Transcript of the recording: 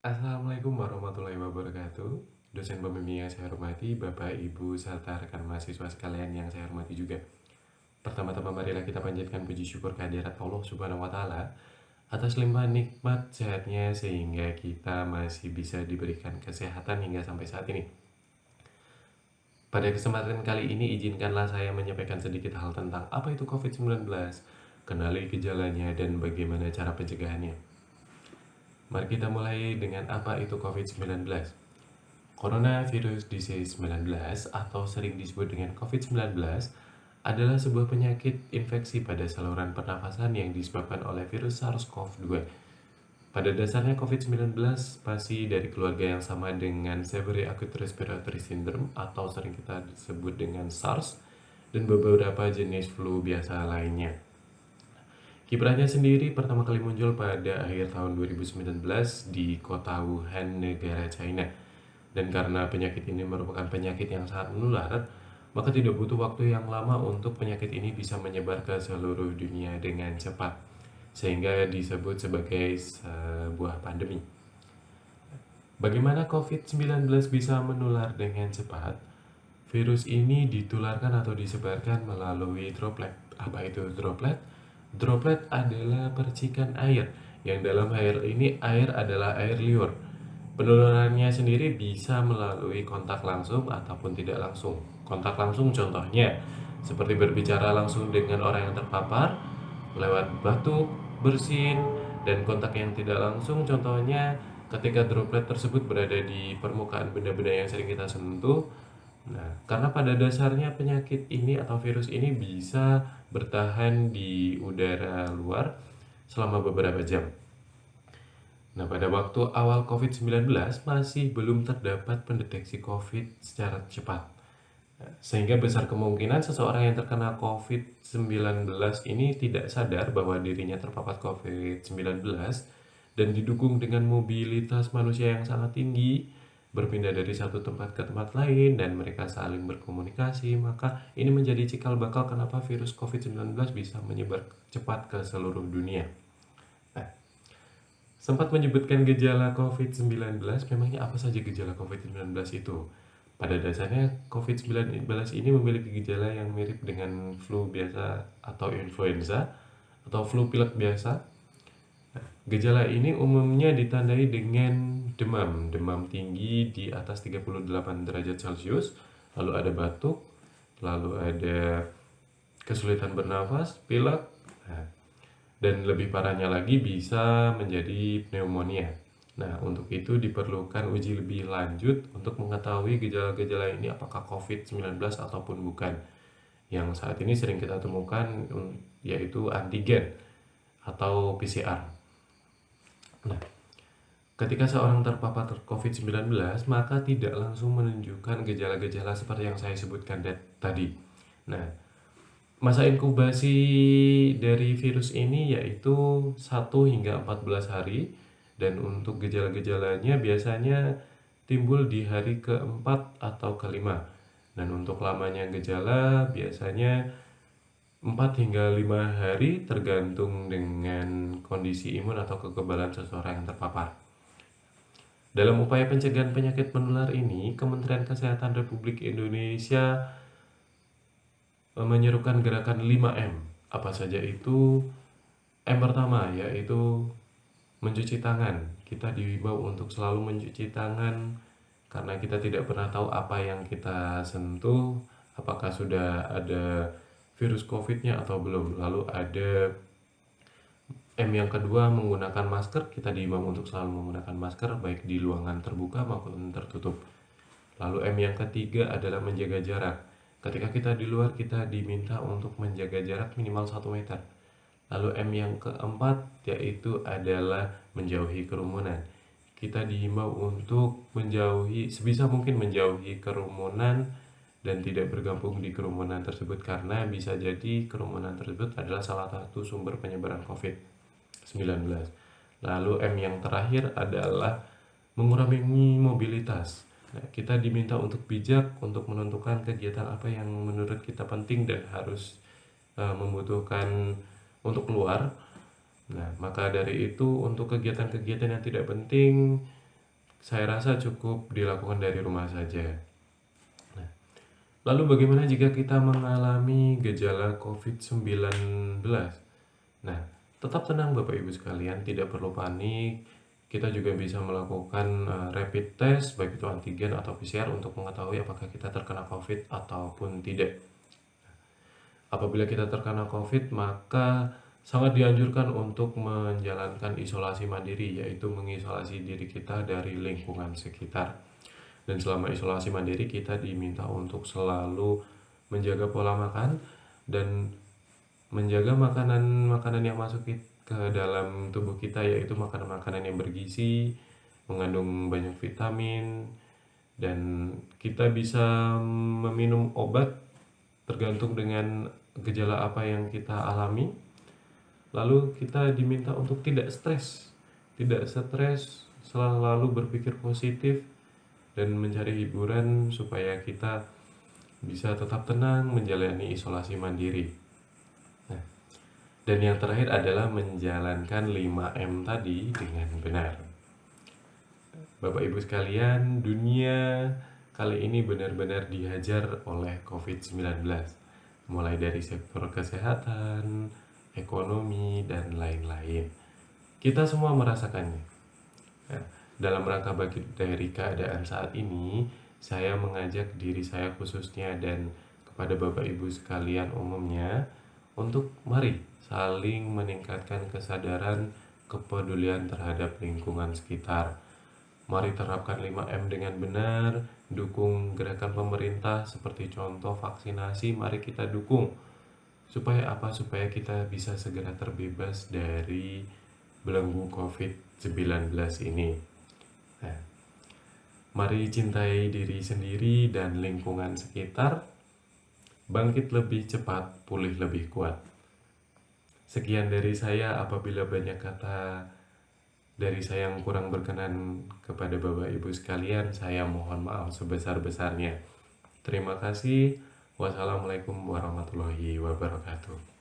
Assalamualaikum warahmatullahi wabarakatuh. Dosen pembimbing yang saya hormati, Bapak, Ibu, serta rekan mahasiswa sekalian yang saya hormati juga. Pertama-tama marilah kita panjatkan puji syukur kehadirat Allah Subhanahu wa taala atas limpahan nikmat sehatnya sehingga kita masih bisa diberikan kesehatan hingga sampai saat ini. Pada kesempatan kali ini izinkanlah saya menyampaikan sedikit hal tentang apa itu COVID-19, kenali gejalanya dan bagaimana cara pencegahannya. Mari kita mulai dengan apa itu COVID-19. Coronavirus Disease 19 atau sering disebut dengan COVID-19 adalah sebuah penyakit infeksi pada saluran pernafasan yang disebabkan oleh virus SARS-CoV-2. Pada dasarnya COVID-19 masih dari keluarga yang sama dengan Severe Acute Respiratory Syndrome atau sering kita sebut dengan SARS dan beberapa jenis flu biasa lainnya. Kiprahnya sendiri pertama kali muncul pada akhir tahun 2019 di kota Wuhan, negara China. Dan karena penyakit ini merupakan penyakit yang sangat menular, maka tidak butuh waktu yang lama untuk penyakit ini bisa menyebar ke seluruh dunia dengan cepat, sehingga disebut sebagai sebuah pandemi. Bagaimana COVID-19 bisa menular dengan cepat? Virus ini ditularkan atau disebarkan melalui droplet. Apa itu droplet? Droplet adalah percikan air, yang dalam air ini air adalah air liur. Penularannya sendiri bisa melalui kontak langsung ataupun tidak langsung. Kontak langsung contohnya seperti berbicara langsung dengan orang yang terpapar lewat batuk, bersin, dan kontak yang tidak langsung contohnya ketika droplet tersebut berada di permukaan benda-benda yang sering kita sentuh. Nah, karena pada dasarnya penyakit ini atau virus ini bisa bertahan di udara luar selama beberapa jam. Nah, pada waktu awal COVID-19 masih belum terdapat pendeteksi COVID secara cepat. Sehingga besar kemungkinan seseorang yang terkena COVID-19 ini tidak sadar bahwa dirinya terpapar COVID-19 dan didukung dengan mobilitas manusia yang sangat tinggi, berpindah dari satu tempat ke tempat lain, dan mereka saling berkomunikasi, maka ini menjadi cikal bakal kenapa virus COVID-19 bisa menyebar cepat ke seluruh dunia. Nah, sempat menyebutkan gejala COVID-19, memangnya apa saja gejala COVID-19 itu? Pada dasarnya, COVID-19 ini memiliki gejala yang mirip dengan flu biasa atau influenza atau flu pilek biasa. Nah, gejala ini umumnya ditandai dengan demam tinggi di atas 38 derajat Celcius, lalu ada batuk, lalu ada kesulitan bernafas, pilek, dan lebih parahnya lagi bisa menjadi pneumonia. Nah, untuk itu diperlukan uji lebih lanjut untuk mengetahui gejala-gejala ini apakah COVID-19 ataupun bukan. Yang saat ini sering kita temukan yaitu antigen atau PCR. Nah, ketika seorang terpapar COVID-19, maka tidak langsung menunjukkan gejala-gejala seperti yang saya sebutkan tadi. Nah, masa inkubasi dari virus ini yaitu 1 hingga 14 hari, dan untuk gejala-gejalanya biasanya timbul di hari ke-4 atau ke-5. Dan untuk lamanya gejala biasanya 4 hingga 5 hari tergantung dengan kondisi imun atau kekebalan seseorang yang terpapar. Dalam upaya pencegahan penyakit menular ini, Kementerian Kesehatan Republik Indonesia menyerukan gerakan 5M. Apa saja itu? M pertama yaitu mencuci tangan. Kita diimbau untuk selalu mencuci tangan karena kita tidak pernah tahu apa yang kita sentuh, apakah sudah ada virus COVID-nya atau belum. Lalu ada M yang kedua, menggunakan masker. Kita diimbau untuk selalu menggunakan masker baik di ruangan terbuka maupun tertutup. Lalu M yang ketiga adalah menjaga jarak. Ketika kita di luar, kita diminta untuk menjaga jarak minimal 1 meter. Lalu M yang keempat yaitu adalah menjauhi kerumunan. Kita dihimbau untuk sebisa mungkin menjauhi kerumunan dan tidak bergabung di kerumunan tersebut karena bisa jadi kerumunan tersebut adalah salah satu sumber penyebaran COVID-19. Lalu M yang terakhir adalah mengurangi mobilitas. Nah, kita diminta untuk bijak untuk menentukan kegiatan apa yang menurut kita penting dan harus membutuhkan untuk keluar. Nah, maka dari itu untuk kegiatan-kegiatan yang tidak penting saya rasa cukup dilakukan dari rumah saja. Nah, lalu bagaimana jika kita mengalami gejala COVID-19? Nah, tetap tenang Bapak Ibu sekalian, tidak perlu panik. Kita juga bisa melakukan rapid test, baik itu antigen atau PCR untuk mengetahui apakah kita terkena COVID ataupun tidak. Apabila kita terkena COVID, maka sangat dianjurkan untuk menjalankan isolasi mandiri, yaitu mengisolasi diri kita dari lingkungan sekitar. Dan selama isolasi mandiri, kita diminta untuk selalu menjaga pola makan dan menjaga makanan-makanan yang masuk ke dalam tubuh kita, yaitu makanan-makanan yang bergizi, mengandung banyak vitamin, dan kita bisa meminum obat tergantung dengan gejala apa yang kita alami. Lalu kita diminta untuk tidak stres, selalu berpikir positif dan mencari hiburan supaya kita bisa tetap tenang menjalani isolasi mandiri. Nah, dan yang terakhir adalah menjalankan 5M tadi dengan benar. Bapak Ibu sekalian, dunia kali ini benar-benar dihajar oleh COVID-19. Mulai dari sektor kesehatan, ekonomi, dan lain-lain. Kita semua merasakannya. Nah, dalam rangka bangkit dari keadaan saat ini, saya mengajak diri saya khususnya dan kepada Bapak Ibu sekalian umumnya untuk mari saling meningkatkan kesadaran kepedulian terhadap lingkungan sekitar. Mari terapkan 5M dengan benar, dukung gerakan pemerintah seperti contoh vaksinasi, mari kita dukung. Supaya apa? Supaya kita bisa segera terbebas dari belenggu COVID-19 ini. Nah, mari cintai diri sendiri dan lingkungan sekitar, bangkit lebih cepat, pulih lebih kuat. Sekian dari saya. Apabila banyak kata dari saya yang kurang berkenan kepada Bapak Ibu sekalian, saya mohon maaf sebesar-besarnya. Terima kasih. Wassalamualaikum warahmatullahi wabarakatuh.